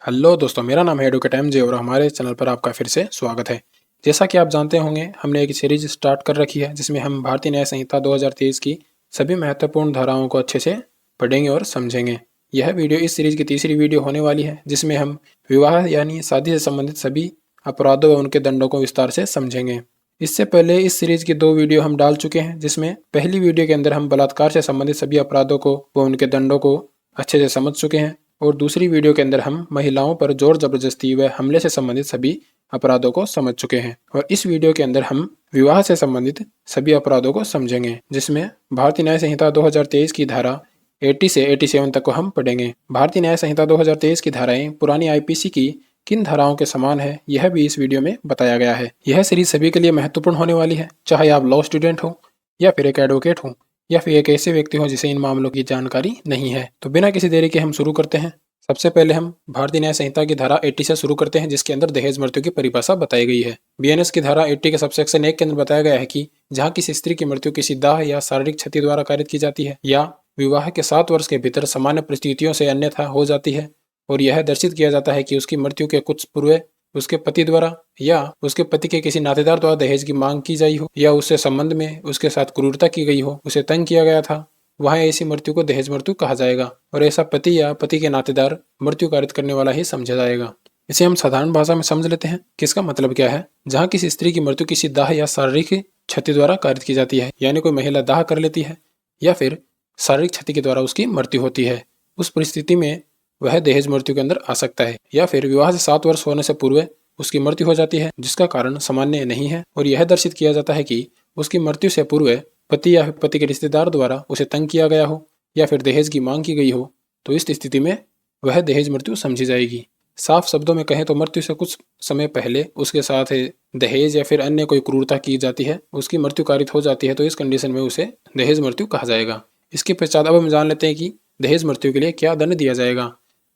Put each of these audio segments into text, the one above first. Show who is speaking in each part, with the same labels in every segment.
Speaker 1: Hello दोस्तों, मेरा नाम है एडवोकेट एम जे और हमारे चैनल पर आपका फिर से स्वागत है। जैसा कि आप जानते होंगे, हमने एक सीरीज स्टार्ट कर रखी है जिसमें हम भारतीय न्याय संहिता 2023 की सभी महत्वपूर्ण धाराओं को अच्छे से पढ़ेंगे और समझेंगे। यह वीडियो इस सीरीज की तीसरी वीडियो होने वाली है जिसमें हम विवाह यानी शादी से संबंधित सभी अपराधों व उनके दंडों को विस्तार से समझेंगे। इससे पहले इस सीरीज की 2 वीडियो हम डाल चुके हैं, जिसमें पहली वीडियो के अंदर हम बलात्कार से संबंधित सभी अपराधों को व उनके दंडों को अच्छे से समझ चुके हैं और दूसरी वीडियो के अंदर हम महिलाओं पर जोर जबरदस्ती व हमले से संबंधित सभी अपराधों को समझ चुके हैं। और इस वीडियो के अंदर हम विवाह से संबंधित सभी अपराधों को समझेंगे, जिसमें भारतीय न्याय संहिता 2023 की धारा 80 से 87 तक को हम पढ़ेंगे। भारतीय न्याय संहिता 2023 की धाराएं पुरानी आईपीसी की किन धाराओं के समान है, यह भी इस वीडियो में बताया गया है। यह सीरीज सभी के लिए महत्वपूर्ण होने वाली है, चाहे आप लॉ स्टूडेंट हो या फिर एक एडवोकेट हो या फिर एक ऐसे व्यक्ति हो जिसे इन मामलों की जानकारी नहीं है। तो बिना किसी देरी के हम शुरू करते हैं। सबसे पहले हम भारतीय न्याय संहिता की धारा 80 से शुरू करते हैं, जिसके अंदर दहेज मृत्यु की परिभाषा बताई गई है। बीएनएस की धारा 80 के सबसेक्शन 1 के अंदर बताया गया है कि जहां किसी स्त्री की मृत्यु किसी दाह या शारीरिक क्षति द्वारा कारित की जाती है या विवाह के 7 वर्ष के भीतर सामान्य परिस्थितियों से अन्यथा हो जाती है और यह दर्शित किया जाता है कि उसकी मृत्यु के कुछ पूर्व उसके पति द्वारा या उसके पति के किसी नातेदार द्वारा दहेज की मांग की गई हो या उससे संबंध में उसके साथ क्रूरता की गई हो, उसे तंग किया गया था, वहां ऐसी मृत्यु को दहेज मृत्यु कहा जाएगा और ऐसा पति या पति के नातेदार मृत्यु कारित करने वाला ही समझा जाएगा। इसे हम साधारण भाषा में समझ लेते हैं कि इसका मतलब क्या है। जहां किसी स्त्री की मृत्यु किसी दाह या शारीरिक क्षति द्वारा कारित की जाती है, यानी कोई महिला दाह कर लेती है या फिर शारीरिक क्षति के द्वारा उसकी मृत्यु होती है, उस परिस्थिति में वह दहेज मृत्यु के अंदर आ सकता है। या फिर विवाह से 7 वर्ष होने से पूर्व उसकी मृत्यु हो जाती है जिसका कारण सामान्य नहीं है और यह दर्शित किया जाता है कि उसकी मृत्यु से पूर्व पति या पति के रिश्तेदार द्वारा उसे तंग किया गया हो या फिर दहेज की मांग की गई हो, तो इस स्थिति में वह दहेज मृत्यु समझी जाएगी। साफ शब्दों में कहें तो मृत्यु से कुछ समय पहले उसके साथ दहेज या फिर अन्य कोई क्रूरता की जाती है, उसकी मृत्यु कारित हो जाती है, तो इस कंडीशन में उसे दहेज मृत्यु कहा जाएगा। इसके पश्चात अब हम जान लेते हैं कि दहेज मृत्यु के लिए क्या दंड दिया जाएगा।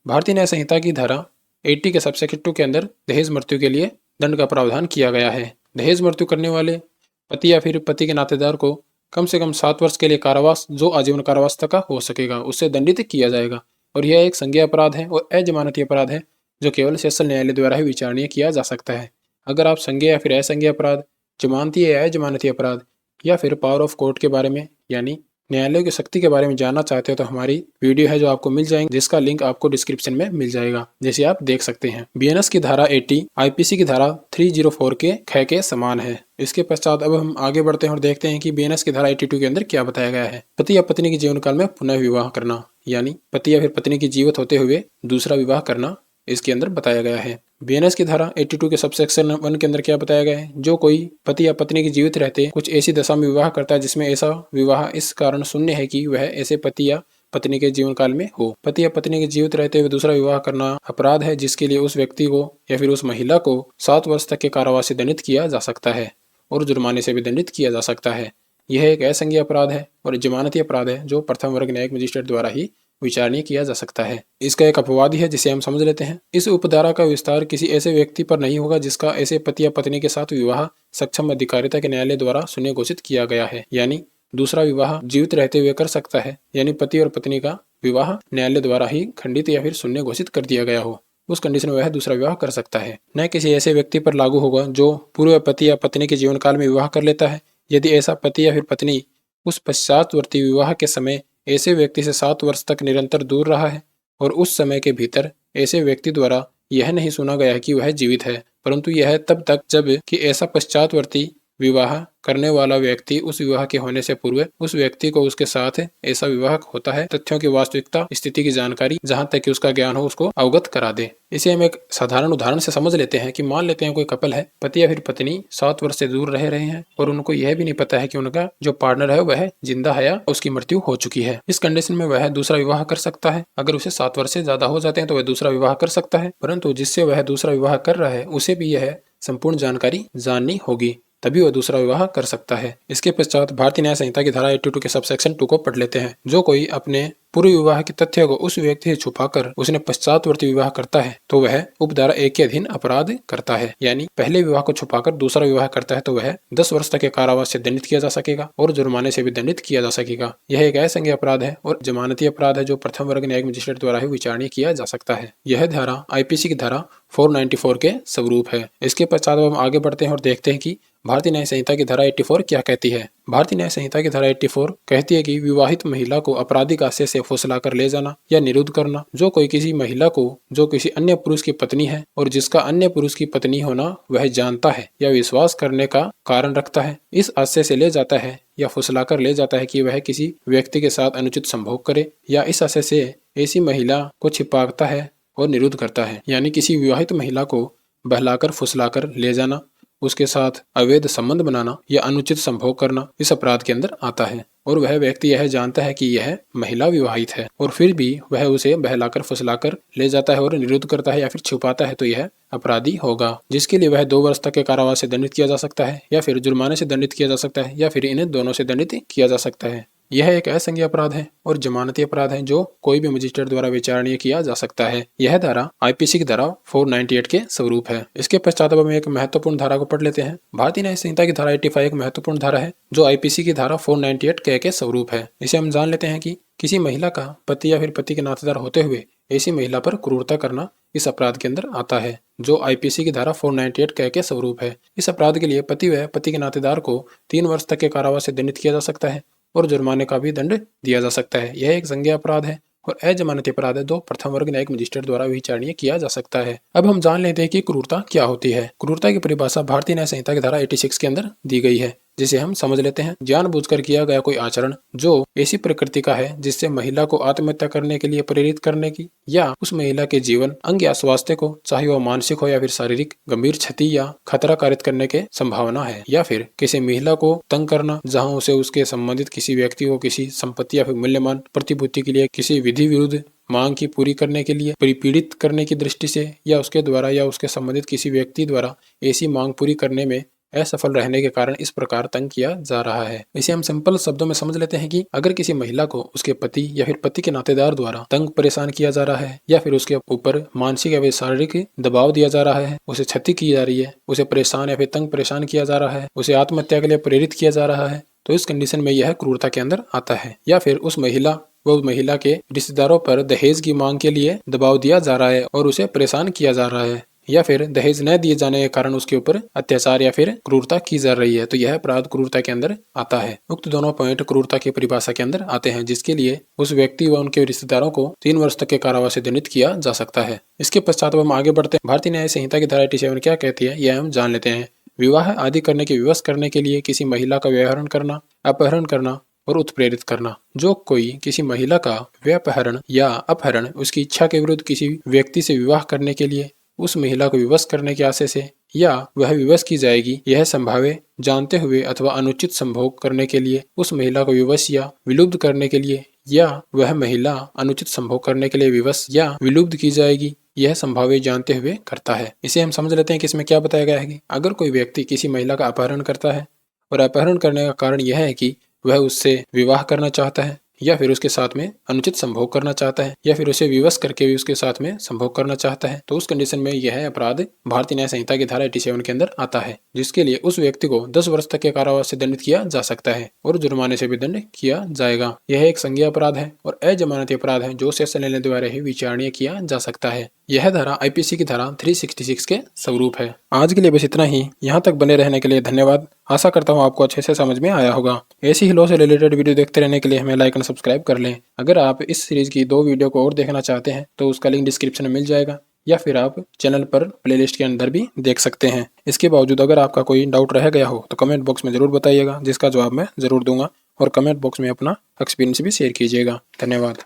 Speaker 1: भारतीय न्याय संहिता की धारा 80 के सबसेक्शन 2 के अंदर दहेज मृत्यु के लिए दंड का प्रावधान किया गया है। दहेज मृत्यु करने वाले पति या फिर पति के नातेदार को कम से कम 7 वर्ष के लिए कारावास, जो आजीवन कारावास तक का हो सकेगा, उससे दंडित किया जाएगा। और यह एक संज्ञेय अपराध है और अजमानती अपराध है जो केवल सेशन न्यायालय द्वारा ही विचारणीय किया जा सकता है। अगर आप संज्ञेय या फिर असंज्ञेय अपराध, जमानती या अजमानती अपराध या फिर पावर ऑफ कोर्ट के बारे में यानी न्यायालय की शक्ति के बारे में जानना चाहते हो तो हमारी वीडियो है जो आपको मिल जाएंगे, जिसका लिंक आपको डिस्क्रिप्शन में मिल जाएगा, जैसे आप देख सकते हैं। बीएनएस की धारा 80 आईपीसी की धारा 304 के ख के समान है। इसके पश्चात अब हम आगे बढ़ते हैं और देखते हैं कि बीएनएस की धारा 82 के अंदर क्या बताया गया है। पति या पत्नी के जीवन काल में पुनः विवाह करना, यानी पति या फिर पत्नी की जीवित होते हुए दूसरा विवाह करना, इसके अंदर बताया गया है। बीएनएस की धारा 82 के सबसेक्शन 1 के अंदर क्या बताया गया है। जो कोई पति या पत्नी की जीवित रहते कुछ ऐसी दशा में विवाह करता है जिसमें ऐसा विवाह इस कारण शून्य है कि वह ऐसे पति या पत्नी के जीवन काल में हो। पति या पत्नी के जीवित रहते हुए दूसरा विवाह करना अपराध है जिसके लिए उस व्यक्ति को या फिर उस महिला को 7 वर्ष तक के कारावास से दंडित किया जा सकता है और जुर्माने से भी दंडित किया जा सकता है। यह एक असंज्ञेय अपराध है और जमानती अपराध है जो प्रथम वर्ग न्यायिक मजिस्ट्रेट द्वारा ही विचारणीय किया जा सकता है। इसका एक अपवाद है जिसे हम समझ लेते हैं। इस उपधारा का विस्तार किसी ऐसे व्यक्ति पर नहीं होगा जिसका ऐसे पति या पत्नी के साथ विवाह सक्षम अधिकारिता के न्यायालय द्वारा शून्य घोषित किया गया है, यानी दूसरा विवाह जीवित रहते हुए कर सकता है, यानी पति और पत्नी का विवाह न्यायालय द्वारा ही खंडित या फिर शून्य घोषित कर दिया गया हो, उस कंडीशन में वह दूसरा विवाह कर सकता है। न किसी ऐसे व्यक्ति पर लागू होगा जो पूर्व पति या पत्नी के जीवन काल में विवाह कर लेता है। यदि ऐसा पति या फिर पत्नी उस पश्चातवर्ती विवाह के समय ऐसे व्यक्ति से 7 वर्ष तक निरंतर दूर रहा है और उस समय के भीतर ऐसे व्यक्ति द्वारा यह नहीं सुना गया है कि वह जीवित है, परंतु यह तब तक जब कि ऐसा पश्चातवर्ती विवाह करने वाला व्यक्ति उस विवाह के होने से पूर्व उस व्यक्ति को उसके साथ ऐसा विवाह होता है तथ्यों की वास्तविकता स्थिति की जानकारी जहां तक कि उसका ज्ञान हो उसको अवगत करा दे। इसे हम एक साधारण उदाहरण से समझ लेते हैं कि मान लेते हैं कोई कपल है, पति या फिर पत्नी 7 वर्ष से दूर रह रहे हैं और उनको यह भी नहीं पता है कि उनका जो पार्टनर है वह जिंदा है या उसकी मृत्यु हो चुकी है। इस कंडीशन में वह दूसरा विवाह कर सकता है। अगर उसे 7 वर्ष से ज्यादा हो जाते हैं तो वह दूसरा विवाह कर सकता है, परंतु जिससे वह दूसरा विवाह कर रहा है उसे भी यह संपूर्ण जानकारी जाननी होगी, तभी वह दूसरा विवाह कर सकता है। इसके पश्चात भारतीय न्याय संहिता की धारा 82 के सबसेक्शन 2 को पढ़ लेते हैं। जो कोई अपने पूर्व विवाह के तथ्य को उस व्यक्ति से छुपाकर उसने पश्चातवर्ती विवाह करता है तो वह उपधारा 1 के अधीन अपराध करता है। यानी पहले विवाह को छुपाकर दूसरा विवाह करता है तो वह 10 वर्ष तक के कारावास से दंडित किया जा सकेगा और जुर्माने से भी दंडित किया जा सकेगा। यह एक असंज्ञेय अपराध है और जमानती अपराध है जो प्रथम वर्ग न्यायिक मजिस्ट्रेट द्वारा ही विचारणीय किया जा सकता है। यह धारा आईपीसी की धारा 494 के स्वरूप है। इसके पश्चात हम आगे बढ़ते हैं और देखते हैं कि भारतीय न्याय संहिता की धारा 84 क्या कहती है। भारतीय न्याय संहिता की धारा 84 कहती है कि विवाहित महिला को आपराधिक आशय से फुसलाकर ले जाना या निरुद्ध करना, जो कोई किसी महिला को जो किसी अन्य पुरुष की पत्नी है और जिसका अन्य पुरुष की पत्नी होना वह जानता है या विश्वास करने का कारण रखता है, इस आशय से ले जाता है या फुसलाकर ले जाता है कि वह किसी व्यक्ति के साथ अनुचित संभोग करे, या इस आशय से ऐसी महिला को छिपाता है और निरुद्ध करता है। यानी किसी विवाहित महिला को बहलाकर फुसलाकर ले जाना, उसके साथ अवैध संबंध बनाना या अनुचित संभोग करना इस अपराध के अंदर आता है और वह व्यक्ति यह जानता है कि यह महिला विवाहित है और फिर भी वह उसे बहलाकर फुसलाकर ले जाता है और निरुद्ध करता है या फिर छुपाता है तो यह अपराधी होगा, जिसके लिए वह 2 वर्ष तक के कारावास से दंडित किया जा सकता है या फिर जुर्माने से दंडित किया जा सकता है या फिर इन्हें दोनों से दंडित किया जा सकता है। यह एक असंज्ञेय अपराध है और जमानती अपराध है जो कोई भी मजिस्ट्रेट द्वारा विचारणीय किया जा सकता है। यह धारा आईपीसी की धारा 498 के स्वरूप है। इसके पश्चात हम एक महत्वपूर्ण धारा को पढ़ लेते हैं। भारतीय न्याय संहिता की धारा 85 एक महत्वपूर्ण धारा है जो आईपीसी की धारा 498 के स्वरूप है। इसे हम जान लेते हैं कि किसी महिला का पति या फिर पति के नातेदार होते हुए ऐसी महिला पर क्रूरता करना इस अपराध के अंदर आता है जो आईपीसी की धारा 498 के स्वरूप है। इस अपराध के लिए पति व पति के नातेदार को 3 वर्ष तक के कारावास से दंडित किया जा सकता है और जुर्माने का भी दंड दिया जा सकता है। यह एक संज्ञेय अपराध है और अजमानती अपराध है जो प्रथम वर्ग न्यायिक मजिस्ट्रेट द्वारा विचारणीय किया जा सकता है। अब हम जान लेते हैं कि क्रूरता क्या होती है। क्रूरता की परिभाषा भारतीय न्याय संहिता की धारा 86 के अंदर दी गई है, जिसे हम समझ लेते हैं। जानबूझकर किया गया कोई आचरण जो ऐसी प्रकृति का है जिससे महिला को आत्महत्या करने के लिए प्रेरित करने की या उस महिला के जीवन, अंग या स्वास्थ्य को, चाहे वह मानसिक हो या फिर शारीरिक, गंभीर क्षति या खतरा कारित करने के संभावना है, या फिर किसी महिला को तंग करना जहां उसे उसके संबंधित किसी व्यक्ति को किसी संपत्ति या फिर मूल्यवान प्रतिभूति के लिए किसी विधि विरुद्ध मांग की पूरी करने के लिए परिपीड़ित करने की दृष्टि से या उसके द्वारा या उसके संबंधित किसी व्यक्ति द्वारा ऐसी मांग पूरी करने में असफल रहने के कारण इस प्रकार तंग किया जा रहा है। इसे हम सिंपल शब्दों में समझ लेते हैं कि अगर किसी महिला को उसके पति या फिर पति के नातेदार द्वारा तंग परेशान किया जा रहा है या फिर उसके ऊपर मानसिक या फिर शारीरिक दबाव दिया जा रहा है, उसे क्षति की जा रही है, उसे परेशान या फिर तंग परेशान किया जा रहा है, उसे आत्महत्या के लिए प्रेरित किया जा रहा है, तो इस कंडीशन में यह क्रूरता के अंदर आता है। या फिर उस महिला के रिश्तेदारों पर दहेज की मांग के लिए दबाव दिया जा रहा है और उसे परेशान किया जा रहा है, या फिर दहेज न दिए जाने के कारण उसके ऊपर अत्याचार या फिर क्रूरता की जा रही है, तो यह अपराध क्रूरता के अंदर आता है। उक्त दोनों पॉइंट क्रूरता की परिभाषा के अंदर आते हैं, जिसके लिए उस व्यक्ति व उनके रिश्तेदारों को 3 वर्ष तक के कारावास से दंडित किया जा सकता है। इसके पश्चात हम आगे बढ़ते हैं। भारतीय न्याय संहिता की धारा 87 क्या कहती है, यह हम जान लेते हैं। विवाह आदि करने की विवश करने के लिए किसी महिला का व्यवहरण करना, अपहरण करना और उत्प्रेरित करना। जो कोई किसी महिला का व्यपहरण या अपहरण उसकी इच्छा के विरुद्ध किसी व्यक्ति से विवाह करने के लिए उस महिला को विवश करने के आशय से या वह विवश की जाएगी यह संभावे जानते हुए अथवा अनुचित संभोग करने के लिए उस महिला को विवश या विलुप्त करने के लिए या वह महिला अनुचित संभोग करने के लिए विवश या विलुप्त की जाएगी यह संभावे जानते हुए करता है। इसे हम समझ लेते हैं कि इसमें क्या बताया गया है कि अगर कोई व्यक्ति किसी महिला का अपहरण करता है और अपहरण करने का कारण यह है कि वह उससे विवाह करना चाहता है या फिर उसके साथ में अनुचित संभोग करना चाहता है या फिर उसे विवश करके भी उसके साथ में संभोग करना चाहता है, तो उस कंडीशन में यह अपराध भारतीय न्याय संहिता की धारा 87 के अंदर आता है, जिसके लिए उस व्यक्ति को 10 वर्ष तक के कारावास से दंडित किया जा सकता है और जुर्माने से भी दंड किया जाएगा। यह एक संज्ञेय अपराध है और अजमानती अपराध है जो सेशन लेने द्वारा ही विचारणीय किया जा सकता है। यह धारा आईपीसी की धारा 366 के स्वरूप है। आज के लिए बस इतना ही। यहाँ तक बने रहने के लिए धन्यवाद। आशा करता हूँ आपको अच्छे से समझ में आया होगा। ऐसी ही लॉ से रिलेटेड वीडियो देखते रहने के लिए हमें लाइक एंड सब्सक्राइब कर लें। अगर आप इस सीरीज की 2 वीडियो को और देखना चाहते हैं तो उसका लिंक डिस्क्रिप्शन में मिल जाएगा या फिर आप चैनल पर प्लेलिस्ट के अंदर भी देख सकते हैं। इसके बावजूद अगर आपका कोई डाउट रह गया हो तो कमेंट बॉक्स में जरूर बताइएगा, जिसका जवाब मैं जरूर दूंगा, और कमेंट बॉक्स में अपना एक्सपीरियंस भी शेयर कीजिएगा। धन्यवाद।